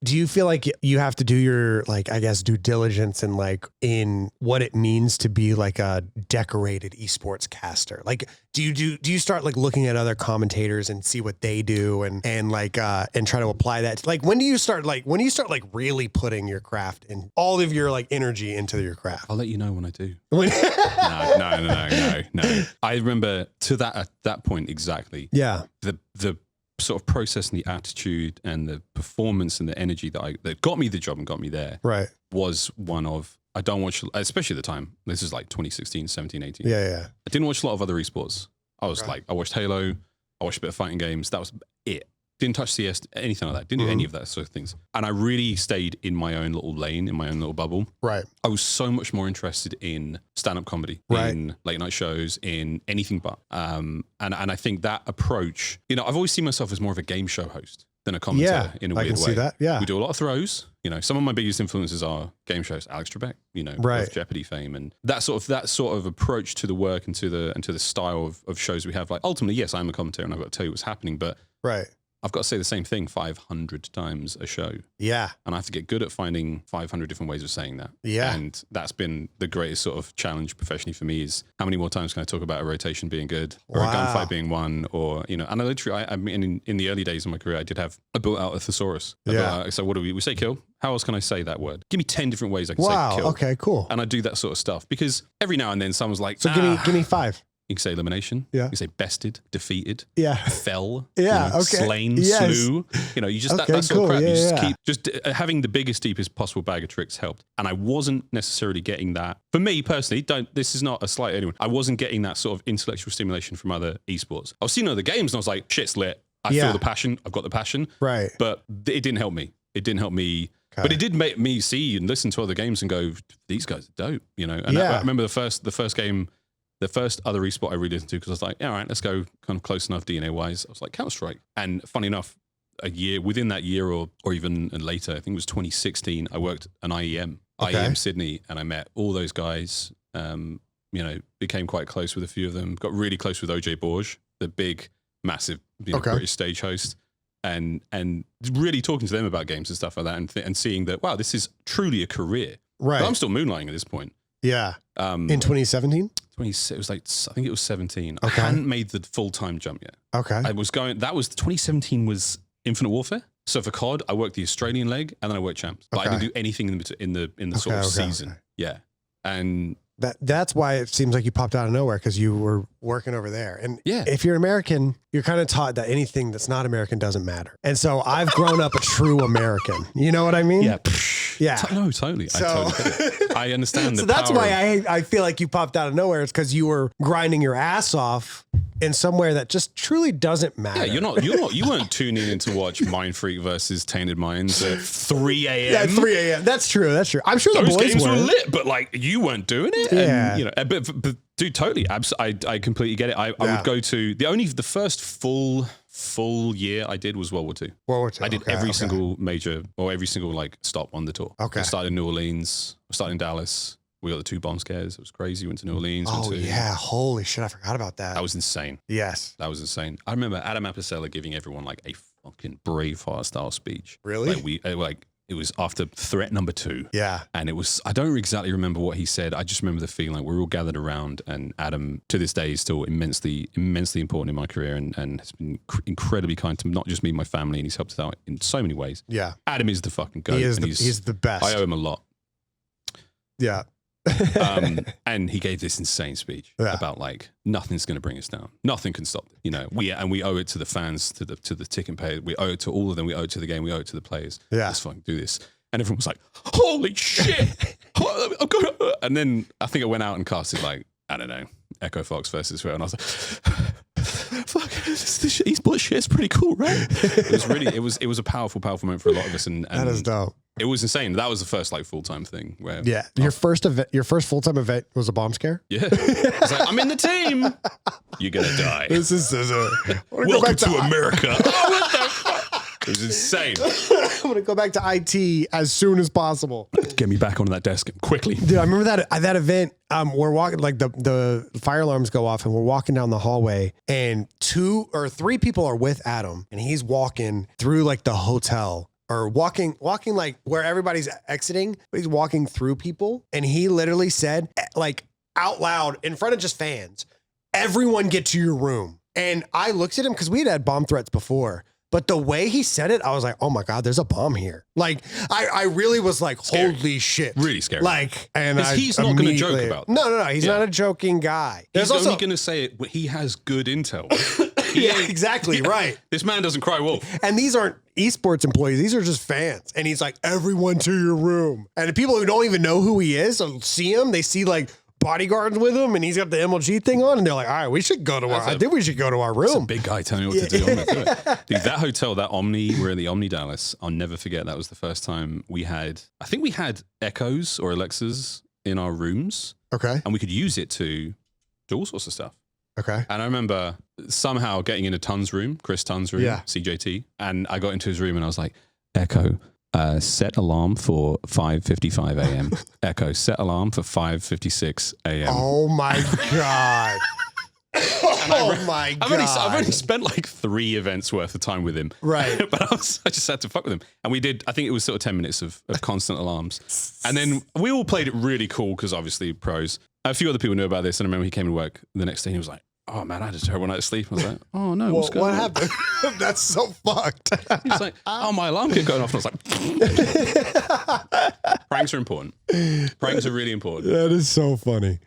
do you feel like you have to do your, like, I guess, due diligence and like in what it means to be like a decorated esports caster? Like, do you start like looking at other commentators and see what they do and try to apply that? Like, when do you start like really putting your craft and all of your like energy into your craft? I'll let you know when I do. No. I remember at that point exactly. Yeah. The sort of process and the attitude and the performance and the energy that got me the job and got me there. Right. Was one of, I don't watch, especially at the time, this is like 2016, 17, 18. Yeah. I didn't watch a lot of other esports. I was I watched Halo, I watched a bit of fighting games. That was it. Didn't touch CS, anything like that. Didn't do any of that sort of things. And I really stayed in my own little lane, in my own little bubble. Right. I was so much more interested in stand-up comedy, in late night shows, in anything but. And I think that approach, you know, I've always seen myself as more of a game show host than a commentator in a weird way. I can see that, yeah. We do a lot of throws. You know, some of my biggest influences are game shows. Alex Trebek, you know, of Jeopardy fame, and that sort of approach to the work and to the style of shows we have. Like, ultimately, yes, I'm a commentator and I've got to tell you what's happening, but I've got to say the same thing 500 times a show. Yeah. And I have to get good at finding 500 different ways of saying that. Yeah. And that's been the greatest sort of challenge professionally for me, is how many more times can I talk about a rotation being good or a gunfight being one, or, you know, and I literally, I mean, in the early days of my career, I built out a thesaurus. So what do we say kill? How else can I say that word? Give me 10 different ways I can say kill. Okay, cool. And I do that sort of stuff because every now and then someone's like, so give me 5. You can say elimination. Yeah. You can say bested, defeated. Yeah. Fell. Yeah. You know, slain. Slew. You know, you just that sort of crap. Yeah, you just keep having the biggest, deepest possible bag of tricks helped. And I wasn't necessarily getting that. For me personally, this is not a slight at anyone. I wasn't getting that sort of intellectual stimulation from other esports. I was seeing other games and I was like, shit's lit. I feel the passion. I've got the passion. Right. But it didn't help me. It didn't help me. Okay. But it did make me see and listen to other games and go, these guys are dope. You know. And I remember the first game. The first other esport I really listened to, because I was like, all right, let's go kind of close enough DNA wise. I was like, Counter-Strike. And funny enough, within that year or even later, I think it was 2016, I worked an IEM Sydney, and I met all those guys, you know, became quite close with a few of them, got really close with OJ Borge, the big, massive British stage host, and really talking to them about games and stuff like that, and seeing that, wow, this is truly a career. Right. But I'm still moonlighting at this point. Yeah. In 2017? It was like, I think it was 17. Okay. I hadn't made the full-time jump yet. Okay. That was 2017 was Infinite Warfare. So for COD, I worked the Australian leg and then I worked champs. But I didn't do anything in the sort of season. Okay. Yeah. And that's why it seems like you popped out of nowhere, because you were working over there. And if you're American, you're kind of taught that anything that's not American doesn't matter. And so I've grown up a true American. You know what I mean? Yeah. Yeah. No, totally. So, I totally get it. I understand. So that's why I feel like you popped out of nowhere. It's because you were grinding your ass off in somewhere that just truly doesn't matter. Yeah, you weren't tuning in to watch Mind Freak versus Tainted Minds at 3 a.m. Yeah, 3 a.m. That's true. I'm sure those games were lit, but like you weren't doing it. Yeah. And, you know, but dude, totally. I completely get it. I would go to the first full year I did was World War II. World War II. I did every single major or every single like stop on the tour. Okay. I started in New Orleans. I started in Dallas. We got the 2 bomb scares. It was crazy. Went to New Orleans. Yeah. Holy shit. I forgot about that. That was insane. Yes. That was insane. I remember Adam Apicella giving everyone like a fucking Braveheart style speech. Really? Like it was after threat number 2. Yeah. And it was, I don't exactly remember what he said. I just remember the feeling like we were all gathered around, and Adam to this day is still immensely important in my career, and has been incredibly kind to not just me, my family, and he's helped us out in so many ways. Yeah. Adam is the fucking goat. He's the best. I owe him a lot. Yeah. And he gave this insane speech about like nothing's going to bring us down, nothing can stop it. You know, we owe it to the fans, to the ticket payers, we owe it to all of them, we owe it to the game, we owe it to the players. Yeah, let's fucking do this. And everyone was like, "Holy shit!" And then I think I went out and casted like, I don't know, Echo Fox versus Phil, and I was like, "Fuck, this esports shit is pretty cool, right?" It was a powerful moment for a lot of us, and that is dope. It was insane. That was the first like full-time thing where your first full-time event was a bomb scare. Yeah, it's like, I'm in the team. You're gonna die. This is welcome to America. Oh, what the fuck? It was insane. I'm gonna go back to IT as soon as possible. Get me back onto that desk quickly, dude. I remember that event. We're walking, like the fire alarms go off, and we're walking down the hallway, and 2 or 3 people are with Adam, and he's walking through like the hotel. or walking like where everybody's exiting, but he's walking through people. And he literally said, like out loud in front of just fans, everyone get to your room. And I looked at him because we had bomb threats before. But the way he said it, I was like, oh my God, there's a bomb here. Like, I really was like, scary. Holy shit. Really scary. Like, and he's not going to joke about that. No. He's not a joking guy. He's only going to say it when he has good intel. Yeah, exactly. Right. This man doesn't cry wolf. And these aren't esports employees. These are just fans. And he's like, everyone to your room. And the people who don't even know who he is see him. They see like bodyguards with him and he's got the MLG thing on and they're like, all right, we should go to I think we should go to our room. That's a big guy telling me what to do. I'm gonna do it. Dude, that hotel, that Omni, we're in the Omni Dallas. I'll never forget. That was the first time I think we had Echoes or Alexas in our rooms. Okay. And we could use it to do all sorts of stuff. Okay. And I remember somehow getting into Tun's room, Chris Tun's room, CJT. And I got into his room and I was like, Echo, set alarm for 5:55 a.m. Echo, set alarm for 5:56 a.m. Oh my God. Oh my God. I've only spent like 3 events worth of time with him. Right. But I just had to fuck with him. And we did, I think it was sort of 10 minutes of constant alarms. And then we all played it really cool because obviously pros. A few other people knew about this. And I remember he came to work the next day and he was like, oh man, I had a terrible night of sleep. I was like, oh no, what's going on? What happened? That's so fucked. He was like, oh, my alarm kept going off. And I was like, pranks are important. Pranks are really important. That is so funny.